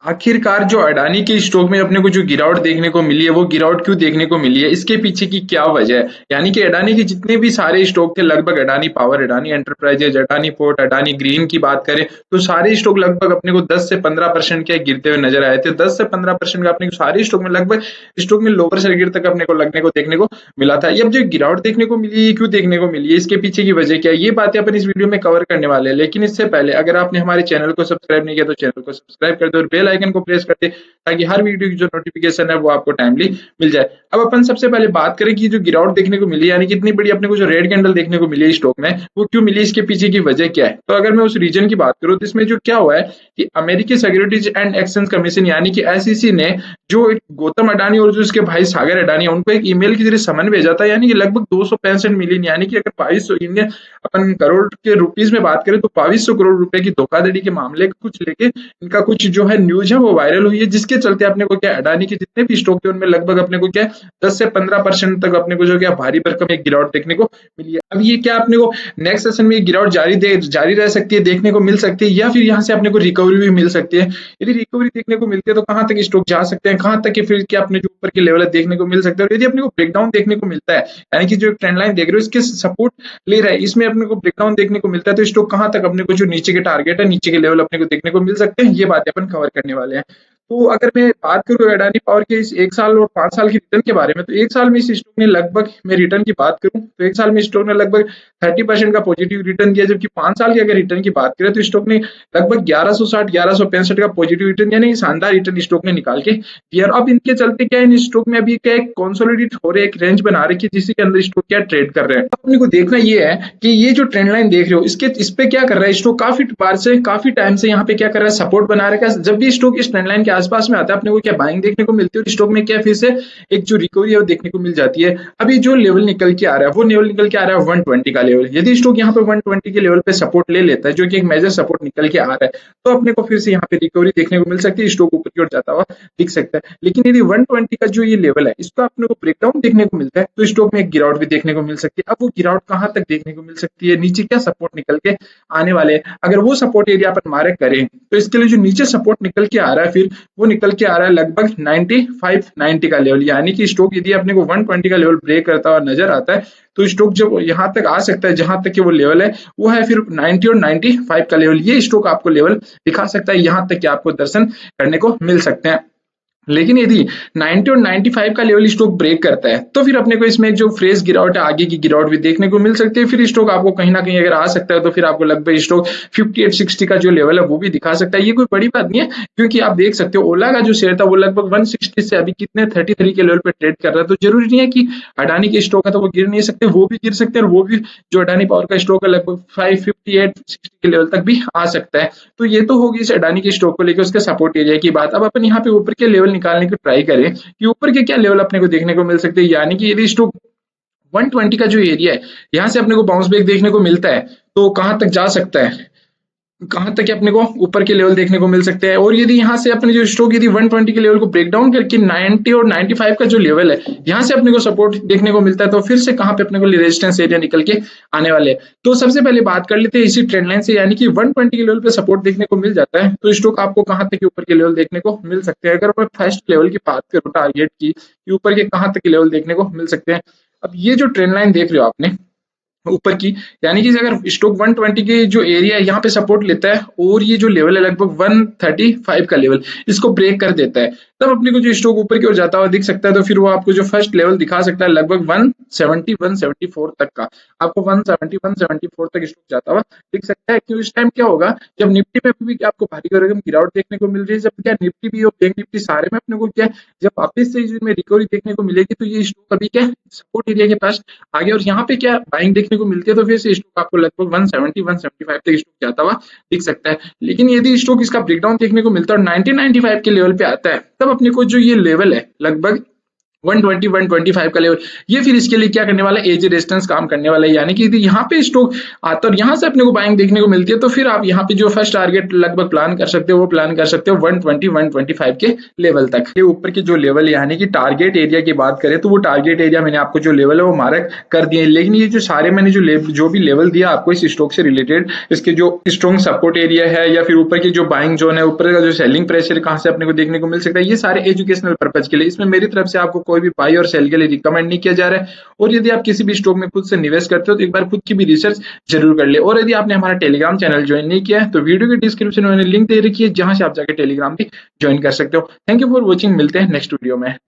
आखिरकार जो अडानी के स्टॉक में अपने को जो गिरावट देखने को मिली है, वो गिरावट क्यों देखने को मिली है, इसके पीछे की क्या वजह है। यानी कि अडानी के जितने भी सारे स्टॉक थे, लगभग Adani power, Adani enterprises, Adani port, Adani green की बात करें तो सारे स्टॉक लगभग अपने को 10 से 15% के गिरते हुए नजर आए थे। 10 से 15% का अपने को सारे स्टॉक में लगभग स्टॉक में लोअर सर्किट तक अपने को लगने को देखने को मिला था। ये अब जो गिरावट देखने को मिली है, क्यों देखने को मिली है, इसके पीछे की वजह क्या है, ये बातें अपन इस वीडियो में कवर करने वाले हैं। लेकिन इससे पहले अगर आपने हमारे चैनल को सब्सक्राइब नहीं किया तो चैनल को सब्सक्राइब कर दो और बेल आइकन को प्रेस कर दे, ताकि हर वीडियो की जो नोटिफिकेशन है वो आपको टाइमली मिल जाए। अब अपन सबसे पहले बात करें कि जो गिरावट देखने को मिली, यानी कि इतनी बड़ी अपने को जो रेड कैंडल देखने को मिली है स्टॉक में, वो क्यों मिली, इसके पीछे की वजह क्या है। तो अगर मैं उस रीजन की बात करूं तो इसमें जो क्या हुआ है कि अमेरिकी सिक्योरिटीज एंड एक्सचेंज कमीशन यानी कि एसईसी ने जो गौतम अडानी और जो उसके भाई सागर अडानी है उनको एक ईमेल के जरिए समन भेजा था, यानी कि लगभग 265 मिलियन, यानी कि अगर 2200 इंडियन अपन करोड़ के रुपीस में बात करें तो 2200 करोड़ रुपए की धोखाधड़ी के मामले को कुछ लेके इनका कुछ जो है न्यूज है वो वायरल हुई है, जिसके चलते अपने को क्या अडानी के जितने भी स्टॉक थे उनमें लगभग अपने को क्या 10 से 15% तक अपने को जो क्या भारी भरकम एक गिरावट देखने को मिली है। अब ये क्या अपने को नेक्स्ट सेशन में गिरावट जारी रह सकती है, देखने को मिल सकती है, या फिर यहाँ से अपने को रिकवरी भी मिल सकती है। यदि रिकवरी देखने को मिलती है तो कहाँ तक स्टॉक जा सकते हैं, कहाँ तक के फिर क्या अपने जो ऊपर के लेवल है देखने को मिल सकते हैं। और यदि अपने को ब्रेकडाउन देखने को मिलता है, यानी कि जो ट्रेंड लाइन देख रहे हो इसके सपोर्ट ले रहा है, इसमें अपने को ब्रेकडाउन देखने को मिलता है, तो स्टॉक कहाँ तक अपने को जो नीचे के टारगेट है, नीचे के लेवल अपने को देखने को मिल सकते हैं, ये बातें अपन कवर करने वाले हैं। तो अगर मैं बात करूं अडानी पावर के इस 1 साल और 5 साल की रिटर्न के बारे में, तो 1 साल में इस स्टॉक ने लगभग, मैं रिटर्न की बात करूं तो 1 साल में स्टॉक ने लगभग 30% का पॉजिटिव रिटर्न दिया, जबकि 5 साल के अगर रिटर्न की बात करें तो स्टॉक ने लगभग 1160 1165 का पॉजिटिव रिटर्न, यानी शानदार रिटर्न स्टॉक ने निकाल के दिया। अब इनके चलते क्या इन स्टॉक में अभी क्या एक कंसोलिडेट हो रहे, एक रेंज बना रखी है जिसके अंदर स्टॉक क्या ट्रेड कर रहे हैं। अपने को देखना ये है कि ये जो ट्रेंड लाइन देख रहे हो इसके इस पे क्या कर रहा है स्टॉक, काफी बार से काफी टाइम से यहाँ पे क्या कर रहा है, सपोर्ट बना रखा है। जब भी स्टॉक इस ट्रेंड लाइन के आसपास में आता है अपने को क्या बाइंग देखने को मिलती है और स्टॉक में क्या फिर से एक जो रिकवरी है वो देखने को मिल जाती है। अभी जो लेवल निकल के आ रहा है वो लेवल निकल के आ रहा है 120 का लेवल। यदि स्टॉक यहाँ पे 120 के लेवल पे सपोर्ट ले लेता है, जो कि एक मेजर सपोर्ट निकल के आ रहा है, तो अपने को फिर से यहाँ पे रिकवरी देखने को मिल सकती है, स्टॉक ऊपर की ओर जाता हुआ दिख सकता है। लेकिन यदि 120 का जो ये लेवल है इसका अपने को ब्रेकडाउन देखने को मिलता है तो स्टॉक में एक गिरावट भी देखने को मिल सकती है। अब वो गिरावट कहाँ तक देखने को मिल सकती है, नीचे क्या सपोर्ट निकल के आने वाले हैं, अगर वो सपोर्ट एरिया अपन मार्क करें तो इसके लिए जो नीचे सपोर्ट निकल के आ रहा है फिर वो निकल के आ रहा है लगभग 95-90 का लेवल। यानी कि स्टॉक यदि अपने को 120 का लेवल ब्रेक करता हुआ नजर आता है तो स्टॉक जब यहाँ तक आ सकता है, जहां तक कि वो लेवल है वो है फिर 90 और 95 का लेवल, ये स्टॉक आपको लेवल दिखा सकता है, यहाँ तक कि आपको दर्शन करने को मिल सकते हैं। लेकिन यदि 90 और 95 का लेवल स्टॉक ब्रेक करता है तो फिर अपने को इसमें जो फ्रेश गिरावट है, आगे की गिरावट भी देखने को मिल सकती है। फिर स्टॉक आपको कहीं ना कहीं अगर आ सकता है तो फिर आपको लगभग स्टॉक 58-60 का जो लेवल है वो भी दिखा सकता है। ये कोई बड़ी बात नहीं है, क्योंकि आप देख सकते हो ओला का जो शेयर था वो लगभग 160 से अभी कितने 33 के लेवल पे ट्रेड कर रहा है। तो जरूरी नहीं है कि अडानी के स्टॉक है तो वो गिर नहीं सकते, वो भी गिर सकते हैं, और वो भी जो अडानी पावर का स्टॉक है लगभग 558-60 के लेवल तक भी आ सकता है। तो ये तो होगी इस अडानी के स्टॉक को लेकर उसके सपोर्ट एरिया की बात। अब अपन यहाँ पे ऊपर के लेवल निकालने की ट्राई करें कि ऊपर के क्या लेवल अपने को देखने को मिल सकते हैं। यानी कि यदि स्टॉक 120 का जो एरिया है यहाँ से अपने को बाउंस बैक देखने को मिलता है तो कहां तक जा सकता है, कहां तक अपने को ऊपर के लेवल देखने को मिल सकते हैं। और यदि यहाँ से अपने जो स्टॉक यदि 120 के लेवल को ब्रेक डाउन करके 90 और 95 का जो लेवल है यहाँ से अपने को सपोर्ट देखने को मिलता है तो फिर से कहां पे अपने को रेजिस्टेंस एरिया निकल के आने वाले हैं। तो सबसे पहले बात कर लेते हैं इसी ट्रेंड लाइन से, यानी कि 120 के लेवल पे सपोर्ट देखने को मिल जाता है तो स्टॉक आपको कहां तक ऊपर के लेवल देखने को मिल सकते हैं। अगर मैं फर्स्ट लेवल की बात करूँ टारगेट की, ऊपर के कहां तक के लेवल देखने को मिल सकते हैं। अब ये जो ट्रेंड लाइन देख रहे हो आपने ऊपर की, यानी कि अगर स्टॉक 120 के जो एरिया है यहाँ पे सपोर्ट लेता है और ये जो लेवल है लगभग 135 का लेवल इसको ब्रेक कर देता है, तब अपने को जो स्टॉक ऊपर की ओर जाता हुआ दिख सकता है। तो फिर वो आपको जो फर्स्ट लेवल दिखा सकता है लगभग 170 174 तक का, आपको 170 174 तक स्टॉक जाता हुआ दिख सकता है। क्यों इस टाइम क्या होगा जब निफ्टी में भी आपको भारी भरकम गिरावट देखने को मिल रही है, जब क्या निफ्टी भी और बैंक निफ्टी सारे में अपने को क्या जब वापस से इसमें रिकवरी देखने को मिलेगी तो ये स्टॉक अभी क्या सपोर्ट एरिया के पास आ गया और यहाँ पे क्या बाइंग देखने को मिलती है तो फिर से स्टॉक आपको लगभग 170 175 तक स्टॉक जाता हुआ दिख सकता है। लेकिन यदि स्टॉक इसका ब्रेकडाउन देखने को मिलता है और 90 95 के लेवल पे आता है तब अपने को जो ये लेवल है लगभग 120 125 का लेवल, ये फिर इसके लिए क्या करने वाला है, एज रेजिस्टेंस काम करने वाला है। यानी कि यदि यहाँ पे स्टॉक आता और यहाँ से अपने को बाइंग देखने को मिलती है, तो फिर आप यहाँ पे जो फर्स्ट टारगेट लगभग प्लान कर सकते हो, वो प्लान कर सकते हो 120 125 के लेवल तक। ये ऊपर के जो लेवल है, यानी कि टारगेट एरिया की बात करें तो वो टारगेट एरिया मैंने आपको जो लेवल है वो मार्क कर दिए। लेकिन ये जो सारे मैंने जो भी लेवल दिया आपको इस स्टॉक से रिलेटेड, इसके जो स्ट्रॉन्ग सपोर्ट एरिया है या फिर ऊपर की जो बाइंग जोन है, ऊपर का जो सेलिंग प्रेशर कहाँ से अपने को देखने को मिल सकता है, ये सारे एजुकेशनल पर्पज के लिए। इसमें मेरी तरफ से आपको कोई भी बाई और सेल के लिए रिकमेंड नहीं किया जा रहा है। और यदि आप किसी भी स्टॉक में खुद से निवेश करते हो तो एक बार खुद की भी रिसर्च जरूर कर ले। और यदि आपने हमारा टेलीग्राम चैनल ज्वाइन नहीं किया है तो वीडियो के डिस्क्रिप्शन में मैंने लिंक दे रखी है, जहां से आप जाकर टेलीग्राम भी ज्वाइन कर सकते हो। थैंक यू फॉर वॉचिंग, मिलते हैं नेक्स्ट वीडियो में।